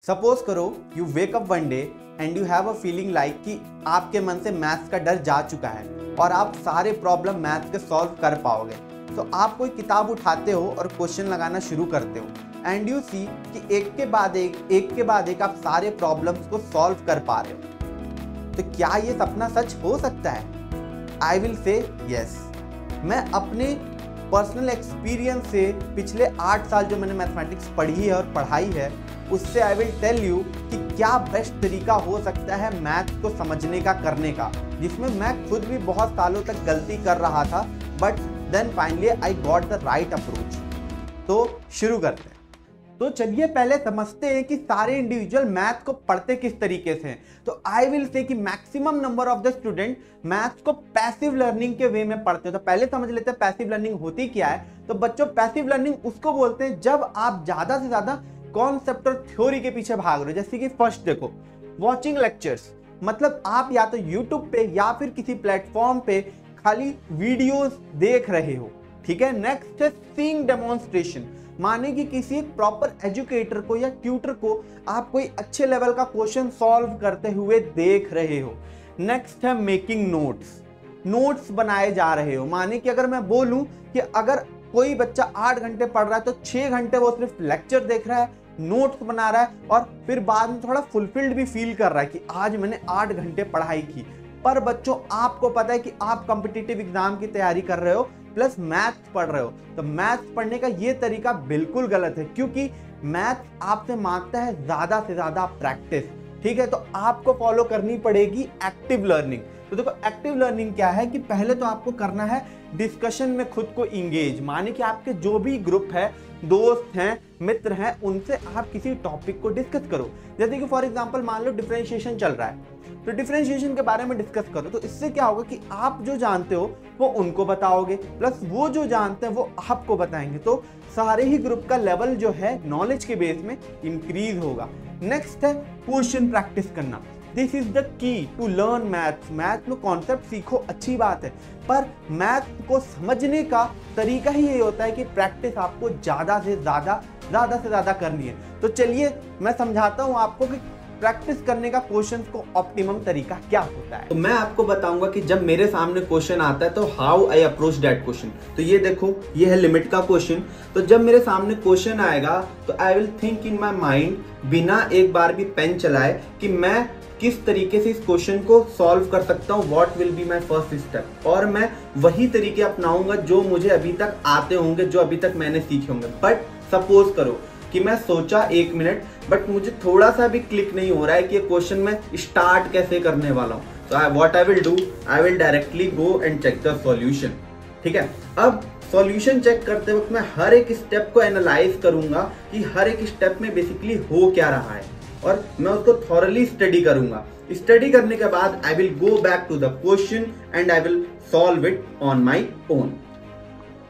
Suppose करो you wake up one day and you have a feeling like कि आपके मन से मैथ्स का डर जा चुका है और आप सारे प्रॉब्लम मैथ्स के सॉल्व कर पाओगे। तो आप कोई किताब उठाते हो और क्वेश्चन लगाना शुरू करते हो एंड यू सी कि एक के बाद एक आप सारे प्रॉब्लम्स को सॉल्व कर पा रहे हो। तो क्या ये सपना सच हो सकता है? I will say yes. मैं अपने पर्सनल एक्सपीरियंस से पिछले 8 साल जो मैंने मैथमेटिक्स पढ़ी है और पढ़ाई है उससे आई विल टेल यू कि क्या बेस्ट तरीका हो सकता है मैथ्स को समझने का, करने का, जिसमें मैं खुद भी बहुत सालों तक गलती कर रहा था but then finally I got the right approach. तो शुरू करते हैं। तो चलिए पहले समझते हैं कि सारे इंडिविजुअल मैथ को पढ़ते किस तरीके से हैं। तो आई विल से कि maximum number of the student maths को पैसिव लर्निंग के वे में पढ़ते हैं। तो पहले समझ लेते हैं पैसिव लर्निंग होती क्या है। तो बच्चों पैसिव लर्निंग उसको बोलते हैं जब आप ज्यादा से ज्यादा कॉन्सेप्ट और थ्योरी के पीछे भाग रहे हो। जैसे कि फर्स्ट देखो वॉचिंग लेक्चर्स, मतलब आप या तो यूट्यूब पे या फिर किसी प्लेटफॉर्म पे खाली वीडियोस देख रहे हो, ठीक है। नेक्स्ट है सीइंग डेमोन्स्ट्रेशन, माने कि किसी एक प्रॉपर एजुकेटर को या ट्यूटर को आप कोई अच्छे लेवल का क्वेश्चन सॉल्व करते हुए देख रहे हो। नेक्स्ट है मेकिंग नोट्स बनाए जा रहे हो, माने कि अगर मैं बोलूं कि अगर कोई बच्चा 8 घंटे पढ़ रहा है तो 6 घंटे वो सिर्फ लेक्चर देख रहा है, नोट्स बना रहा है और फिर बाद में थोड़ा फुलफिल्ड भी फील कर रहा है कि आज मैंने 8 घंटे पढ़ाई की। पर बच्चों आपको पता है कि आप कॉम्पिटिटिव एग्जाम की तैयारी कर रहे हो प्लस मैथ्स पढ़ रहे हो, तो मैथ्स पढ़ने का ये तरीका बिल्कुल गलत है क्योंकि मैथ्स आपसे मांगता है ज्यादा से ज्यादा प्रैक्टिस, ठीक है। तो आपको फॉलो करनी पड़ेगी एक्टिव लर्निंग। तो देखो एक्टिव लर्निंग क्या है कि पहले तो आपको करना है डिस्कशन में खुद को इंगेज, माने कि आपके जो भी ग्रुप है, दोस्त हैं, मित्र हैं, उनसे आप किसी टॉपिक को डिस्कस करो। जैसे कि फॉर एग्जांपल मान लो डिफरेंशिएशन चल रहा है तो डिफरेंशिएशन के बारे में डिस्कस करो। तो इससे क्या होगा कि आप जो जानते हो वो उनको बताओगे प्लस वो जो जानते हैं वो आपको बताएंगे। तो सारे ही ग्रुप का लेवल जो है नॉलेज के बेस में इंक्रीज होगा। नेक्स्ट है क्वेश्चन प्रैक्टिस करना। This is the key to learn maths. Math में कॉन्सेप्ट सीखो, अच्छी बात है, पर मैथ को समझने का तरीका ही ये होता है कि प्रैक्टिस आपको ज्यादा से ज्यादा करनी है। तो चलिए मैं समझाता हूं आपको कि प्रैक्टिस करने का क्वेश्चंस को ऑप्टिमम तरीका क्या होता है। तो मैं आपको बताऊंगा कि जब मेरे सामने क्वेश्चन आता है तो how I approach that question. तो ये देखो ये है लिमिट का क्वेश्चन। तो जब मेरे सामने क्वेश्चन आएगा तो I will think in my mind बिना एक बार भी पेन चलाए कि मैं किस तरीके से इस क्वेश्चन को सॉल्व कर सकता हूँ, what will be my first step, और मैं वही तरीके अपनाऊंगा जो मुझे अभी तक आते होंगे, जो अभी तक मैंने सीखे होंगे। बट सपोज करो कि मैं सोचा 1 मिनट बट मुझे थोड़ा सा भी क्लिक नहीं हो रहा है कि ये क्वेश्चन मैं स्टार्ट कैसे करने वाला हूँ। तो what I will do, I will directly go and check the solution, ठीक है। अब सॉल्यूशन चेक करते वक्त मैं हर एक स्टेप को एनालाइज करूंगा कि हर एक स्टेप में बेसिकली हो क्या रहा है और मैं उसको थॉरली स्टडी करूंगा। स्टडी करने के बाद I will go back to the question and I will solve it on my own.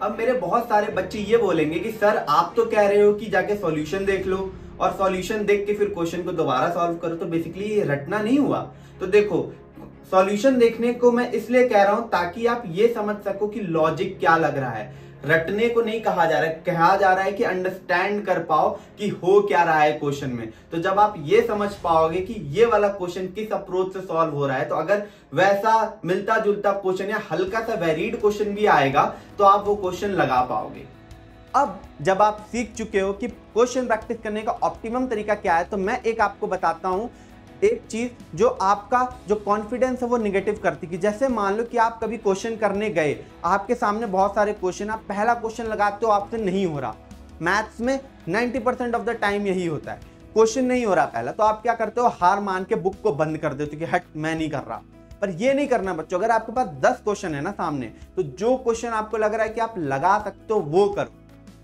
अब मेरे बहुत सारे बच्चे ये बोलेंगे कि सर आप तो कह रहे हो कि जाके सॉल्यूशन देख लो और सॉल्यूशन देख के फिर क्वेश्चन को दोबारा सॉल्व करो, तो बेसिकली ये रटना नहीं हुआ। तो देखो सॉल्यूशन देखने को मैं इसलिए कह रहा हूं ताकि आप ये समझ सको कि लॉजिक क्या लग रहा है। रटने को नहीं कहा जा रहा है, कहा जा रहा है कि अंडरस्टैंड कर पाओ कि हो क्या रहा है क्वेश्चन में। तो जब आप ये समझ पाओगे कि ये वाला क्वेश्चन किस अप्रोच से सॉल्व हो रहा है, तो अगर वैसा मिलता जुलता क्वेश्चन या हल्का सा वेरीड क्वेश्चन भी आएगा तो आप वो क्वेश्चन लगा पाओगे। अब जब आप सीख चुके हो कि क्वेश्चन प्रैक्टिस करने का ऑप्टिमम तरीका क्या है, तो मैं एक आपको बताता हूं एक चीज जो आपका जो कॉन्फिडेंस है वो निगेटिव करती है। जैसे मान लो कि आप कभी क्वेश्चन करने गए, आपके सामने बहुत सारे क्वेश्चन, आप पहला क्वेश्चन लगाते हो आपसे नहीं हो रहा। मैथ्स में 90% ऑफ द टाइम यही होता है, क्वेश्चन नहीं हो रहा पहला, तो आप क्या करते हो, हार मान के बुक को बंद कर देते हो कि हट मैं नहीं कर रहा। पर ये नहीं करना बच्चों। अगर आपके पास 10 क्वेश्चन है ना सामने, तो जो क्वेश्चन आपको लग रहा है कि आप लगा सकते हो वो करो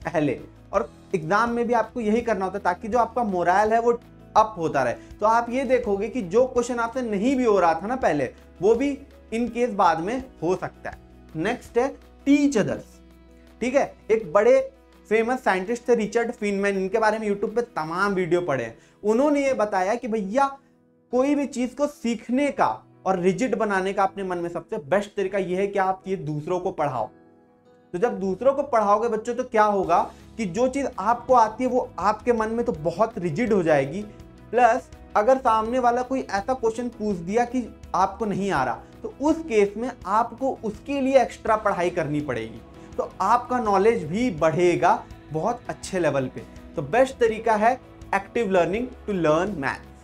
पहले। और एग्जाम में भी आपको यही करना होता है ताकि जो आपका मोरल है वो अप होता रहे। तो आप ये देखोगे कि जो क्वेश्चन आपसे नहीं भी हो रहा था ना पहले, वो भी इन केस बाद में हो सकता है। नेक्स्ट है टीच अदर्स, ठीक है। एक बड़े फेमस साइंटिस्ट थे रिचर्ड फीनमैन, इनके बारे में यूट्यूब पे तमाम वीडियो पड़े हैं। उन्होंने ये बताया कि भैया कोई भी चीज को सीखने का और रिजिड बनाने का अपने मन में सबसे बेस्ट तरीका यह है कि आप ये दूसरों को पढ़ाओ। तो जब दूसरों को पढ़ाओगे बच्चों तो क्या होगा कि जो चीज आपको आती है वो आपके मन में तो बहुत रिजिड हो जाएगी, प्लस अगर सामने वाला कोई ऐसा क्वेश्चन पूछ दिया कि आपको नहीं आ रहा, तो उस केस में आपको उसके लिए एक्स्ट्रा पढ़ाई करनी पड़ेगी, तो आपका नॉलेज भी बढ़ेगा बहुत अच्छे लेवल पे। तो बेस्ट तरीका है active learning to learn math.